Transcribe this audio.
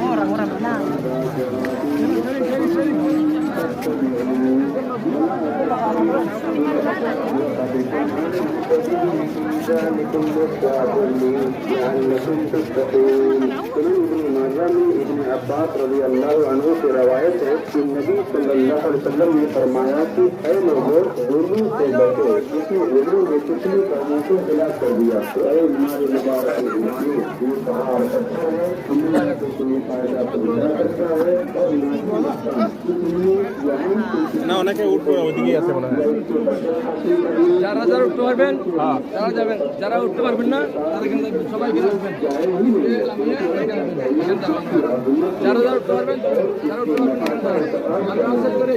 Orang-orang menang. Abbas रज़ी अल्लाह अन्हु से रवायत है कि नबी सल्लल्लाहु अलैहि वसल्लम ने फरमाया कि ऐ लोगों उर्दू से बचो क्योंकि उर्दू ने पिछली कौमों को खिलाफ कर दिया। तो ऐ हमारे मुबारक ईमानी ये पहाड़ अच्छा है, दुनिया को सुनी फायदा पहुंचा सकता है और না অনেকে উঠবে ওইদিকেই আছে মনে হয়। যারা যারা উঠতে পারবেন তারা যাবেন, যারা উঠতে পারবেন না তারা কিন্তু সবাই ফিরে আসবেন। যারা যারা উঠতে পারবেন তারা উঠতে পারবেন।